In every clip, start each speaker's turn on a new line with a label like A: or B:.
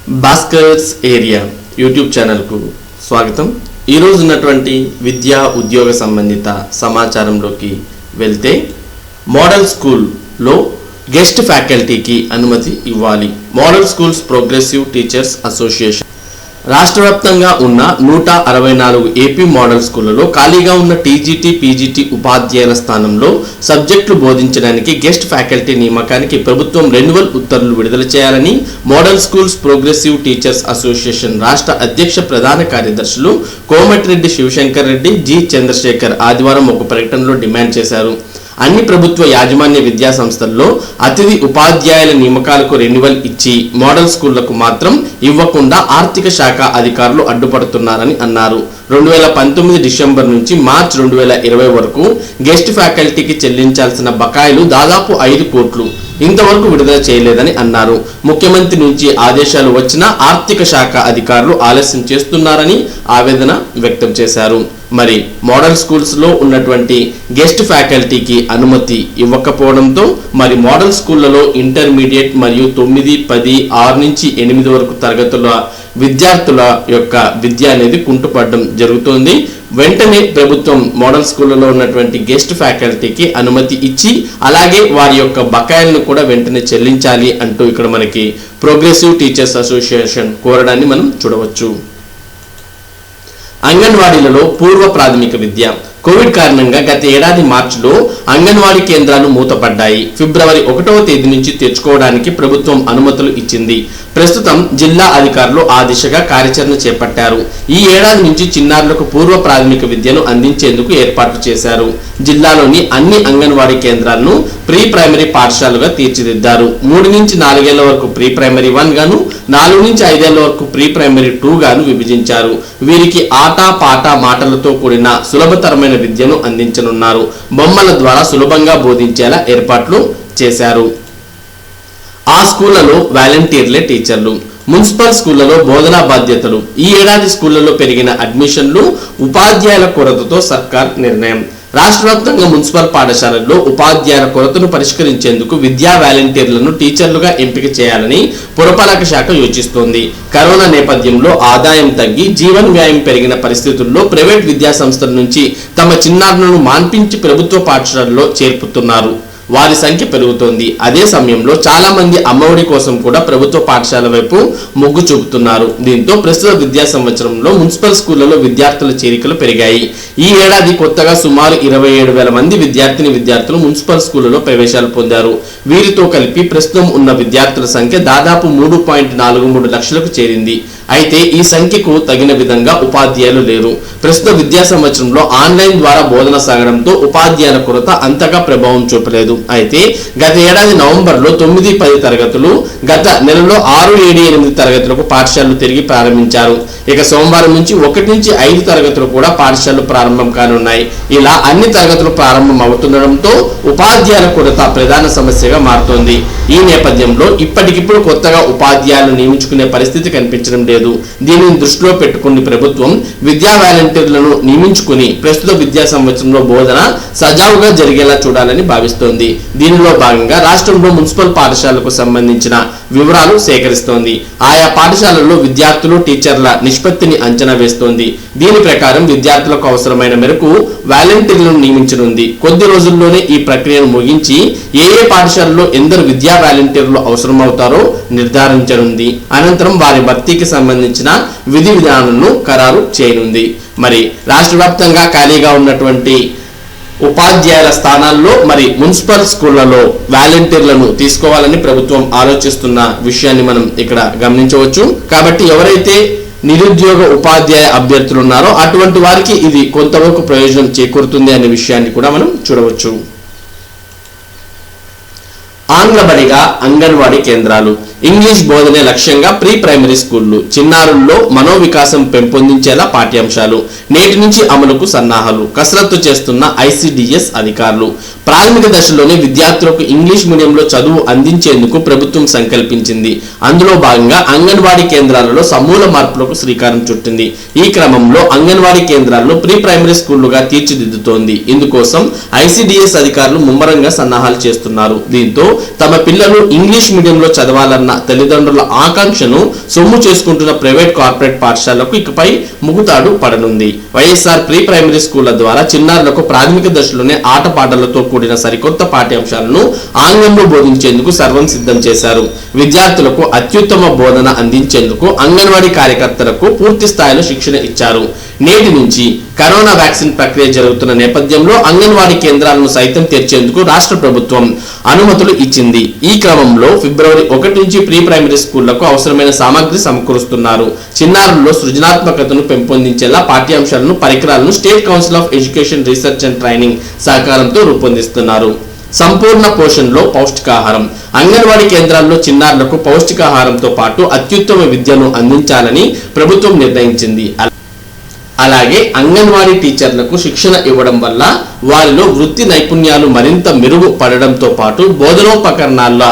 A: Bhaskar's area YouTube ఛానల్కు స్వాగతం. ఈరోజు ఉన్నటువంటి విద్యా ఉద్యోగ సంబంధిత సమాచారంలోకి వెళ్తే, మోడల్ స్కూల్లో గెస్ట్ ఫ్యాకల్టీకి అనుమతి ఇవ్వాలి. Model schools progressive teachers association రాష్ట్ర వ్యాప్తంగా ఉన్న 164 ఏపీ మోడల్ స్కూళ్లలో ఖాళీగా ఉన్న టీజీటీ, పీజీటీ ఉపాధ్యాయుల స్థానంలో సబ్జెక్టులు బోధించడానికి గెస్ట్ ఫ్యాకల్టీ నియామకానికి ప్రభుత్వం రెన్యువల్ ఉత్తర్వులు విడుదల చేయాలని model schools progressive teachers association రాష్ట్ర అధ్యక్ష ప్రధాన కార్యదర్శులు కోమటిరెడ్డి శివశంకర్ రెడ్డి, జి చంద్రశేఖర్ ఆదివారం ఒక ప్రకటనలో డిమాండ్ చేశారు. అన్ని ప్రభుత్వ యాజమాన్య విద్యా సంస్థల్లో అతిథి ఉపాధ్యాయుల నియామకాలకు రెన్యువల్ ఇచ్చి మోడల్ స్కూళ్లకు మాత్రం ఇవ్వకుండా ఆర్థిక శాఖ అధికారులు అడ్డుపడుతున్నారని అన్నారు. 2019 డిసెంబర్ నుంచి మార్చి 2020 వరకు గెస్ట్ ఫ్యాకల్టీకి చెల్లించాల్సిన బకాయిలు దాదాపు 5 కోట్లు ఇంతవరకు విడుదల చేయలేదని అన్నారు. ముఖ్యమంత్రి నుంచి ఆదేశాలు వచ్చినా ఆర్థిక శాఖ అధికారులు ఆలస్యం చేస్తున్నారని ఆవేదన వ్యక్తం చేశారు. మరి మోడల్ స్కూల్స్ లో ఉన్నటువంటి గెస్ట్ ఫ్యాకల్టీకి అనుమతి ఇవ్వకపోవడంతో మరి మోడల్ స్కూళ్లలో ఇంటర్మీడియట్ మరియు 9, 10, 6 నుంచి 8 వరకు తరగతుల విద్యార్థుల యొక్క విద్య అనేది కుంటుపడడం జరుగుతోంది. వెంటనే ప్రభుత్వం మోడల్ స్కూళ్లలో ఉన్నటువంటి గెస్ట్ ఫ్యాకల్టీకి అనుమతి ఇచ్చి అలాగే వారి యొక్క బకాయిలను కూడా వెంటనే చెల్లించాలి అంటూ ఇక్కడ మనకి ప్రోగ్రెసివ్ టీచర్స్ అసోసియేషన్ కోరడాన్ని మనం చూడవచ్చు. అంగన్వాడీలలో పూర్వ ప్రాథమిక విద్య కోవిడ్ కారణంగా గత ఏడాది మార్చిలో అంగన్వాడీ కేంద్రాలు మూతపడ్డాయి. ఫిబ్రవరి 1వ తేదీ నుంచి తెచ్చుకోవడానికి ప్రభుత్వం అనుమతులు ఇచ్చింది. ప్రస్తుతం జిల్లా అధికారులు ఆ దిశగా కార్యాచరణ చేపట్టారు. ఈ ఏడాది నుంచి చిన్నారులకు పూర్వ ప్రాథమిక విద్యను అందించేందుకు ఏర్పాట్లు చేశారు. జిల్లాలోని అన్ని అంగన్వాడీ కేంద్రాలను ప్రీ ప్రైమరీ పాఠశాలగా తీర్చిదిద్దారు. 3 నుంచి 4 ఏళ్ల వరకు ప్రీ ప్రైమరీ 1 గాను, 4 నుంచి 5 ఏళ్ల వరకు ప్రీ ప్రైమరీ 2 గాను విభజించారు. వీరికి ఆట పాట మాటలతో కూడిన సులభతరమైన విద్యను అందించనున్నారు. బొమ్మల ద్వారా సులభంగా బోధించేలా ఏర్పాట్లు చేశారు. ఆ స్కూళ్లలో వాలంటీర్లే టీచర్లు. మున్సిపల్ స్కూళ్లలో బోధనా బాధ్యతలు. ఈ ఏడాది స్కూళ్లలో పెరిగిన అడ్మిషన్లు, ఉపాధ్యాయుల కొరతతో సర్కార్ నిర్ణయం. రాష్ట్ర వ్యాప్తంగా మున్సిపల్ పాఠశాలల్లో ఉపాధ్యాయుల కొరతను పరిష్కరించేందుకు విద్యా వాలంటీర్లను టీచర్లుగా ఎంపిక చేయాలని పురపాలక శాఖ యోచిస్తోంది. కరోనా నేపథ్యంలో ఆదాయం తగ్గి జీవన వ్యయం పెరిగిన పరిస్థితుల్లో ప్రైవేట్ విద్యా సంస్థల నుంచి తమ చిన్నారులను మాన్పించి ప్రభుత్వ పాఠశాలల్లో చేర్పుతున్నారు. వారి సంఖ్య పెరుగుతోంది. అదే సమయంలో చాలా మంది అమ్మఒడి కోసం కూడా ప్రభుత్వ పాఠశాల వైపు మొగ్గు చూపుతున్నారు. దీంతో ప్రస్తుత విద్యా సంవత్సరంలో మున్సిపల్ స్కూళ్లలో విద్యార్థుల చేరికలు పెరిగాయి. ఈ ఏడాది కొత్తగా సుమారు 27,000 మంది విద్యార్థులు మున్సిపల్ స్కూళ్లలో ప్రవేశాలు పొందారు. వీరితో కలిపి ప్రస్తుతం ఉన్న విద్యార్థుల సంఖ్య దాదాపు 3.43 లక్షలకు చేరింది. అయితే ఈ సంఖ్యకు తగిన విధంగా ఉపాధ్యాయులు లేరు. ప్రస్తుత విద్యా సంవత్సరంలో ఆన్లైన్ ద్వారా బోధన సాగడంతో ఉపాధ్యాయుల కొరత అంతగా ప్రభావం చూపలేదు. అయితే గత ఏడాది నవంబర్లో 9, 10 తరగతులు, గత నెలలో 6, 7, 8 తరగతులకు పాఠశాలలు తిరిగి ప్రారంభించారు. ఇక సోమవారం నుంచి 1 నుంచి 5 తరగతులు కూడా పాఠశాలలు ప్రారంభం కానున్నాయి. ఇలా అన్ని తరగతులు ప్రారంభం అవుతుండడంతో ఉపాధ్యాయుల కొరత ప్రధాన సమస్యగా మారుతోంది. ఈ నేపథ్యంలో ఇప్పటికిప్పుడు కొత్తగా ఉపాధ్యాయులను నియమించుకునే పరిస్థితి కనిపించడం లేదు. దీనిని దృష్టిలో పెట్టుకుని ప్రభుత్వం విద్యా వాలంటీర్లను నియమించుకుని ప్రస్తుత విద్యా సంవత్సరంలో బోధన సజావుగా జరిగేలా చూడాలని భావిస్తోంది. దీనిలో భాగంగా రాష్ట్రంలో మున్సిపల్ పాఠశాలకు సంబంధించిన వివరాలు సేకరిస్తోంది. ఆయా పాఠశాలల్లో విద్యార్థులు, టీచర్ల నిష్పత్తిని అంచనా వేస్తోంది. దీని ప్రకారం విద్యార్థులకు అవసరమైన మేరకు వాలంటీర్లను నియమించనుంది. కొద్ది రోజుల్లోనే ఈ ప్రక్రియను ముగించి ఏ పాఠశాలలో ఎందరు విద్యా వాలంటీర్లు అవసరమవుతారో నిర్ధారించనుంది. అనంతరం వారి భర్తీకి సంబంధించిన విధి విధానాలను ఖరారు చేయనుంది. మరి రాష్ట్ర వ్యాప్తంగా ఖాళీగా ఉన్నటువంటి ఉపాధ్యాయుల స్థానాల్లో మరి మున్సిపల్ స్కూళ్లలో వాలంటీర్లను తీసుకోవాలని ప్రభుత్వం ఆలోచిస్తున్న విషయాన్ని మనం ఇక్కడ గమనించవచ్చు. కాబట్టి ఎవరైతే నిరుద్యోగ ఉపాధ్యాయ అభ్యర్థులు ఉన్నారో అటువంటి వారికి ఇది కొంతవరకు ప్రయోజనం చేకూరుతుంది అనే విషయాన్ని కూడా మనం చూడవచ్చు. ఆంగ్ల బడిగా అంగన్వాడీ కేంద్రాలు. ఇంగ్లీష్ బోధనే లక్ష్యంగా ప్రీ ప్రైమరీ స్కూళ్లు. చిన్నారుల్లో మనోవికాసం పెంపొందించేలా పాఠ్యాంశాలు. నేటి నుంచి అమలుకు సన్నాహాలు. కసరత్తు చేస్తున్న ICDS అధికారులు. ప్రాథమిక దశలోనే విద్యార్థులకు ఇంగ్లీష్ మీడియంలో చదువు అందించేందుకు ప్రభుత్వం సంకల్పించింది. అందులో భాగంగా అంగన్వాడీ కేంద్రాలలో సమూల మార్పులకు శ్రీకారం చుట్టింది. ఈ క్రమంలో అంగన్వాడీ కేంద్రాలను ప్రీ ప్రైమరీ స్కూళ్లుగా తీర్చిదిద్దుతోంది. ఇందుకోసం ICDS అధికారులు ముమ్మరంగా సన్నాహాలు చేస్తున్నారు. దీంతో తమ పిల్లలు ఇంగ్లీష్ మీడియంలో చదవాలన్న తల్లిదండ్రుల ఆకాంక్షను సొమ్ము చేసుకుంటున్న ప్రైవేట్ కార్పొరేట్ పాఠశాలకు ఇకపై ముగుతాడు పడనుంది. వైఎస్ఆర్ ప్రీ ప్రైమరీ స్కూళ్ల ద్వారా చిన్నారులకు ప్రాథమిక దశలోనే ఆటపాటలతో కూడిన సరికొత్త పాఠ్యాంశాలను ఆంగ్లంలో బోధించేందుకు సర్వం సిద్ధం చేశారు. విద్యార్థులకు అత్యుత్తమ బోధన అందించేందుకు అంగన్వాడీ కార్యకర్తలకు పూర్తి స్థాయిలో శిక్షణ ఇచ్చారు. నేటి నుంచి కరోనా వ్యాక్సిన్ ప్రక్రియ జరుగుతున్న నేపథ్యంలో అంగన్వాడీ కేంద్రాలను సైతం తెరిచేందుకు రాష్ట్ర ప్రభుత్వం అనుమతులు ఇచ్చింది. ఈ క్రమంలో ఫిబ్రవరి 1 నుంచి ప్రీ ప్రైమరీ స్కూళ్లకు అవసరమైన సామగ్రి సమకూరుస్తున్నారు. చిన్నారుల్లో సృజనాత్మకతను పెంపొందించేలా పాఠ్యాంశాలను, పరికరాలను state council of education research and training సహకారంతో రూపొందిస్తున్నారు. సంపూర్ణ పోషణలో పౌష్టికాహారం. అంగన్వాడీ కేంద్రాల్లో చిన్నారులకు పౌష్టికాహారంతో పాటు అత్యుత్తమ విద్యను అందించాలని ప్రభుత్వం నిర్ణయించింది. అలాగే అంగన్వాడీ టీచర్లకు శిక్షణ ఇవ్వడం వల్ల వారిలో వృత్తి నైపుణ్యాలు మరింత మెరుగుపడడంతో పాటు బోధనోపకరణాల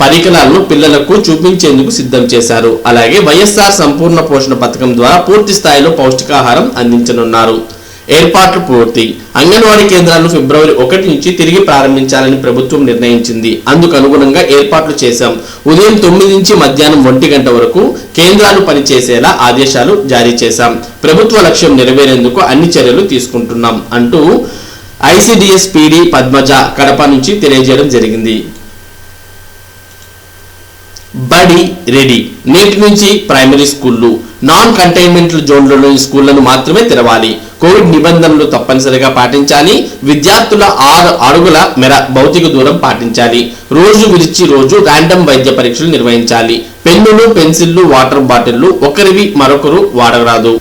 A: పరికరాలను పిల్లలకు చూపించేందుకు సిద్ధం చేశారు. అలాగే వైఎస్ఆర్ సంపూర్ణ పోషణ పథకం ద్వారా పూర్తి స్థాయిలో పౌష్టికాహారం అందించనున్నారు. ఏర్పాట్లు పూర్తి. అంగన్వాడీ కేంద్రాలను ఫిబ్రవరి 1 నుంచి తిరిగి ప్రారంభించాలని ప్రభుత్వం నిర్ణయించింది. అందుకు అనుగుణంగా ఏర్పాట్లు చేశాం. ఉదయం 9 నుంచి మధ్యాహ్నం 1 గంట వరకు కేంద్రాలు పనిచేసేలా ఆదేశాలు జారీ చేశాం. ప్రభుత్వ లక్ష్యం నెరవేరేందుకు అన్ని చర్యలు తీసుకుంటున్నాం అంటూ ఐసిడిఎస్ పీడీ పద్మజ కడప నుంచి తెలియజేయడం జరిగింది. బడి రెడీ. నేటి నుంచి ప్రైమరీ స్కూళ్లు నాన్ కంటైన్మెంట్ జోన్లలోని స్కూళ్లను మాత్రమే తెరవాలి. కోవిడ్ నిబంధనలు తప్పనిసరిగా పాటించాలి. విద్యార్థుల 6 అడుగుల మేర భౌతిక దూరం పాటించాలి. రోజు విడిచి రోజు ర్యాండమ్ వైద్య పరీక్షలు నిర్వహించాలి. పెన్నులు, పెన్సిళ్లు, వాటర్ బాటిళ్లు ఒకరివి మరొకరు వాడరాదు.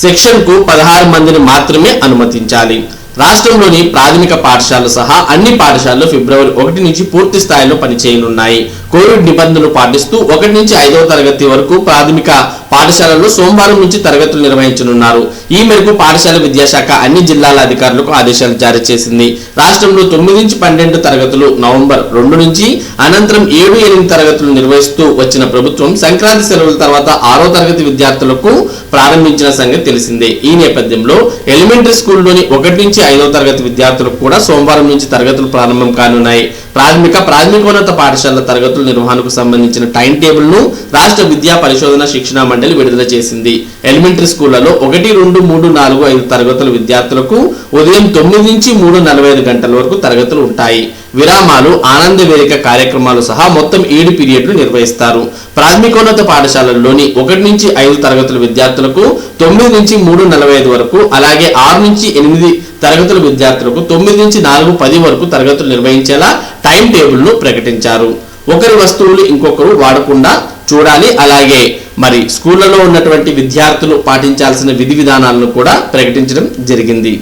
A: సెక్షన్ కు 16 మందిని మాత్రమే అనుమతించాలి. రాష్ట్రంలోని ప్రాథమిక పాఠశాలలు సహా అన్ని పాఠశాలలు ఫిబ్రవరి 1 నుంచి పూర్తి స్థాయిలో పనిచేయనున్నాయి. కోవిడ్ నిబంధనలు పాటిస్తూ 1 నుంచి 5వ తరగతి వరకు ప్రాథమిక పాఠశాలల్లో సోమవారం నుంచి తరగతులు నిర్వహించనున్నారు. ఈ మేరకు పాఠశాల విద్యాశాఖ అన్ని జిల్లాల అధికారులకు ఆదేశాలు జారీ చేసింది. రాష్ట్రంలో 9 నుంచి 12 తరగతులు నవంబర్ 2 నుంచి, అనంతరం 7, 8 తరగతులు నిర్వహిస్తూ వచ్చిన ప్రభుత్వం సంక్రాంతి సెలవుల తర్వాత 6వ తరగతి విద్యార్థులకు ప్రారంభించిన సంగతి తెలిసిందే. ఈ నేపథ్యంలో ఎలిమెంటరీ స్కూల్లోని 1 నుంచి 5వ తరగతి విద్యార్థులకు కూడా సోమవారం నుంచి తరగతులు ప్రారంభం కానున్నాయి. ప్రాథమికోన్నత పాఠశాలల తరగతుల నిర్వహణకు సంబంధించిన టైం టేబుల్ ను రాష్ట్ర విద్యా పరిశోధన శిక్షణ మండలి విడుదల చేసింది. ఎలిమెంటరీ స్కూళ్లలో 1, 2, 3, 4, 5 తరగతుల విద్యార్థులకు ఉదయం 9 నుంచి 3:45 గంటల వరకు తరగతులు ఉంటాయి. విరామాలు, ఆనంద వేదిక కార్యక్రమాలు సహా మొత్తం 7 పీరియడ్లు నిర్వహిస్తారు. ప్రాథమికోన్నత పాఠశాలల్లోని 1 నుంచి 5 తరగతుల విద్యార్థులకు 9 నుంచి 3:45 వరకు, అలాగే 6 నుంచి 8 తరగతుల విద్యార్థులకు 9 నుంచి 4:10 వరకు తరగతులు నిర్వహించేలా టైం టేబుల్ ను ప్రకటించారు. ఒకరి వస్తువులు ఇంకొకరు వాడకుండా చూడాలి. అలాగే మరి స్కూళ్లలో ఉన్నటువంటి విద్యార్థులు పాటించాల్సిన విధి విధానాలను కూడా ప్రకటించడం జరిగింది.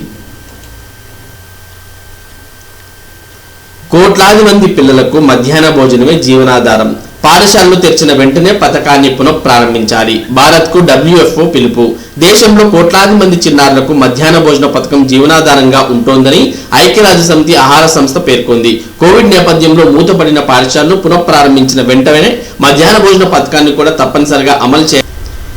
A: కోట్లాది మంది పిల్లలకు మధ్యాహ్న భోజనమే జీవనాధారం. పాఠశాలలు తెరిచిన వెంటనే పథకాన్ని పునఃప్రారంభించాలి. భారత్ కు WHO పిలుపు. దేశంలో కోట్లాది మంది చిన్నారులకు మధ్యాహ్న భోజన పథకం జీవనాధారంగా ఉంటోందని ఐక్యరాజ్యసమితి ఆహార సంస్థ పేర్కొంది. కోవిడ్ నేపథ్యంలో మూతపడిన పాఠశాలను పునఃప్రారంభించిన వెంటనే మధ్యాహ్న భోజన పథకాన్ని కూడా తప్పనిసరిగా అమలు చేయాలి.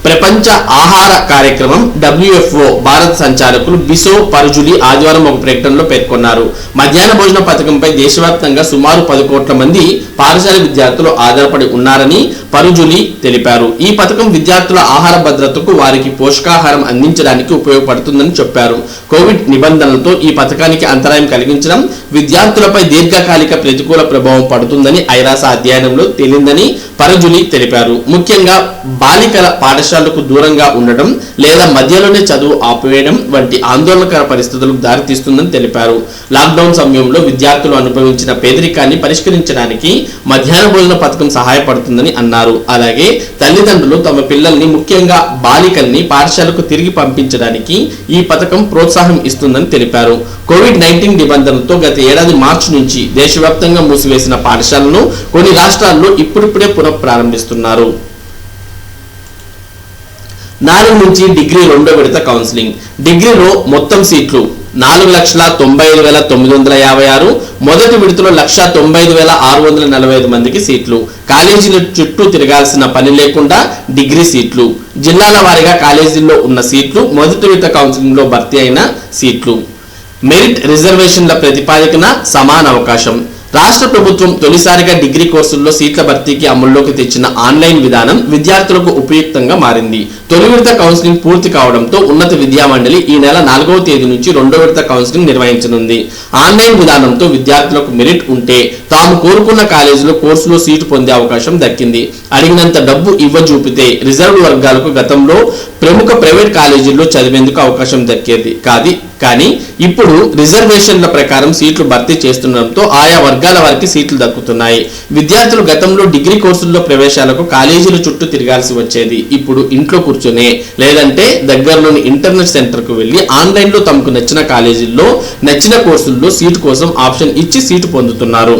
A: ప్రపంచ ఆహార కార్యక్రమం WHO భారత సంచాలకులు బిసో పరుజులి ఆదివారం ఒక ప్రకటనలో పేర్కొన్నారు. మధ్యాహ్న భోజన పథకంపై దేశవ్యాప్తంగా సుమారు 10 కోట్ల మంది పాఠశాల విద్యార్థులు ఆధారపడి ఉన్నారని పరుజులి తెలిపారు. ఈ పథకం విద్యార్థుల ఆహార భద్రతకు, వారికి పోషకాహారం అందించడానికి ఉపయోగపడుతుందని చెప్పారు. కోవిడ్ నిబంధనలతో ఈ పథకానికి అంతరాయం కలిగించడం విద్యార్థులపై దీర్ఘకాలిక ప్రతికూల ప్రభావం పడుతుందని ఐరాస అధ్యయనంలో తేలిందని పరుజులి తెలిపారు. ముఖ్యంగా బాలికల పాఠశాలకు దూరంగా ఉండడం లేదా మధ్యలోనే చదువు ఆపివేయడం వంటి ఆందోళనకర పరిస్థితులకు దారితీస్తుందని తెలిపారు. లాక్డౌన్ సమయంలో విద్యార్థులు అనుభవించిన పేదరికాన్ని పరిష్కరించడానికి మధ్యాహ్న భోజన పథకం సహాయపడుతుందని అన్నారు. అలాగే తల్లిదండ్రులు తమ పిల్లల్ని, ముఖ్యంగా బాలికల్ని పాఠశాలకు తిరిగి పంపించడానికి ఈ పథకం ప్రోత్సాహం ఇస్తుందని తెలిపారు. కోవిడ్-19 నిబంధనలతో గత ఏడాది మార్చి నుంచి దేశవ్యాప్తంగా మూసివేసిన పాఠశాలను కొన్ని రాష్ట్రాల్లో ఇప్పుడిప్పుడే పునఃప్రారంభిస్తున్నారు. 4 నుంచి డిగ్రీ 2వ విడత కౌన్సిలింగ్. డిగ్రీలో మొత్తం సీట్లు 4,95,956, మొదటి విడతలో 1,95,645 మందికి సీట్లు. కాలేజీల చుట్టూ తిరగాల్సిన పని లేకుండా డిగ్రీ సీట్లు. జిల్లాల వారీగా కాలేజీల్లో ఉన్న సీట్లు, మొదటి విడత కౌన్సిలింగ్ లో భర్తీ అయిన సీట్లు. మెరిట్ రిజర్వేషన్ల ప్రతిపాదికన సమాన అవకాశం. రాష్ట్ర ప్రభుత్వం తొలిసారిగా డిగ్రీ కోర్సుల్లో సీట్ల భర్తీకి అమల్లోకి తెచ్చిన ఆన్లైన్ విధానం విద్యార్థులకు ఉపయుక్తంగా మారింది. తొలి విడత కౌన్సిలింగ్ పూర్తి కావడంతో ఉన్నత విద్యా మండలి ఈ నెల 4వ తేదీ నుంచి 2వ విడత కౌన్సిలింగ్ నిర్వహించనుంది. ఆన్లైన్ విధానంతో విద్యార్థులకు మెరిట్ ఉంటే తాము కోరుకున్న కాలేజీలో కోర్సులో సీటు పొందే అవకాశం దక్కింది. అడిగినంత డబ్బు ఇవ్వజూపితే రిజర్వ్ వర్గాలకు గతంలో ప్రముఖ ప్రైవేట్ కాలేజీల్లో చదివేందుకు అవకాశం దక్కేది కానీ ఇప్పుడు రిజర్వేషన్ల ప్రకారం సీట్లు భర్తీ చేస్తుండటంతో ఆయా వర్గాల వారికి సీట్లు దక్కుతున్నాయి. విద్యార్థులు గతంలో డిగ్రీ కోర్సుల్లో ప్రవేశాలకు కాలేజీల చుట్టూ తిరగాల్సి వచ్చేది. ఇప్పుడు ఇంట్లో కూర్చొనే లేదంటే దగ్గరలోని ఇంటర్నెట్ సెంటర్కు వెళ్లి ఆన్లైన్లో తమకు నచ్చిన కాలేజీల్లో నచ్చిన కోర్సుల్లో సీటు కోసం ఆప్షన్ ఇచ్చి సీటు పొందుతున్నారు.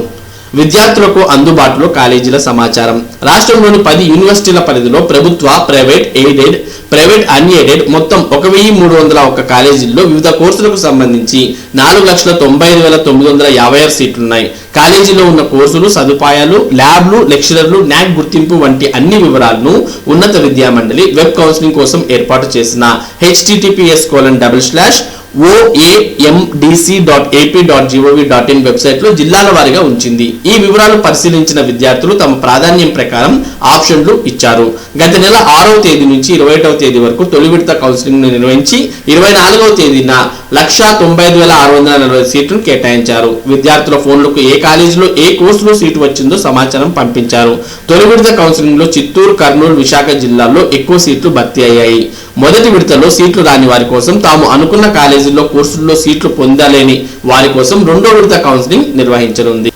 A: విద్యార్థులకు అందుబాటులో కాలేజీల సమాచారం. రాష్ట్రంలోని 10 యూనివర్సిటీల పరిధిలో ప్రభుత్వ, ప్రైవేట్, ఎయిడెడ్, ప్రైవేట్ అన్ఎయిడెడ్ మొత్తం 1301 కాలేజీల్లో వివిధ కోర్సులకు సంబంధించి 4,95,956 సీట్లున్నాయి. కాలేజీలో ఉన్న కోర్సులు, సదుపాయాలు, ల్యాబ్లు, లెక్చరర్లు, న్యాక్ గుర్తింపు వంటి అన్ని వివరాలను ఉన్నత విద్యా మండలి వెబ్ కౌన్సిలింగ్ కోసం ఏర్పాటు చేసిన https://oamdc.ap.gov.in వెబ్సైట్లో జిల్లాల వారీగా ఉంచింది. ఈ వివరాలు పరిశీలించిన విద్యార్థులు తమ ప్రాధాన్యం ప్రకారం ఆప్షన్లు ఇచ్చారు. గత నెల 6వ తేదీ నుంచి 21వ తేదీ వరకు తొలి విడత కౌన్సిలింగ్ నిర్వహించి 24వ తేదీన 1,95,640 సీట్లను కేటాయించారు. విద్యార్థుల ఫోన్లకు ఏ కాలేజీలో ఏ కోర్సులో సీటు వచ్చిందో సమాచారం పంపించారు. తొలి విడత కౌన్సిలింగ్ లో చిత్తూరు, కర్నూలు, విశాఖ జిల్లాల్లో ఎక్కువ సీట్లు భర్తీ అయ్యాయి. మొదటి విడతలో సీట్లు రాని వారి కోసం, తాము అనుకున్న కాలేజీల్లో కోర్సుల్లో సీట్లు పొందలేని వారి కోసం 2వ విడత కౌన్సిలింగ్ నిర్వహించనుంది.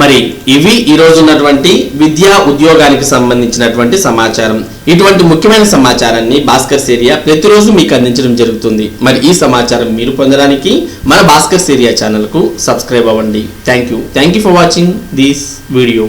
A: మరి ఇవి ఈ రోజు ఉన్నటువంటి విద్యా ఉద్యోగానికి సంబంధించినటువంటి సమాచారం. ఇటువంటి ముఖ్యమైన సమాచారాన్ని భాస్కర్స్ ఏరియా ప్రతిరోజు మీకు అందించడం జరుగుతుంది. మరి ఈ సమాచారం మీరు పొందడానికి మన భాస్కర్స్ ఏరియా ఛానల్ కు సబ్స్క్రైబ్ అవ్వండి. Thank you for watching this video.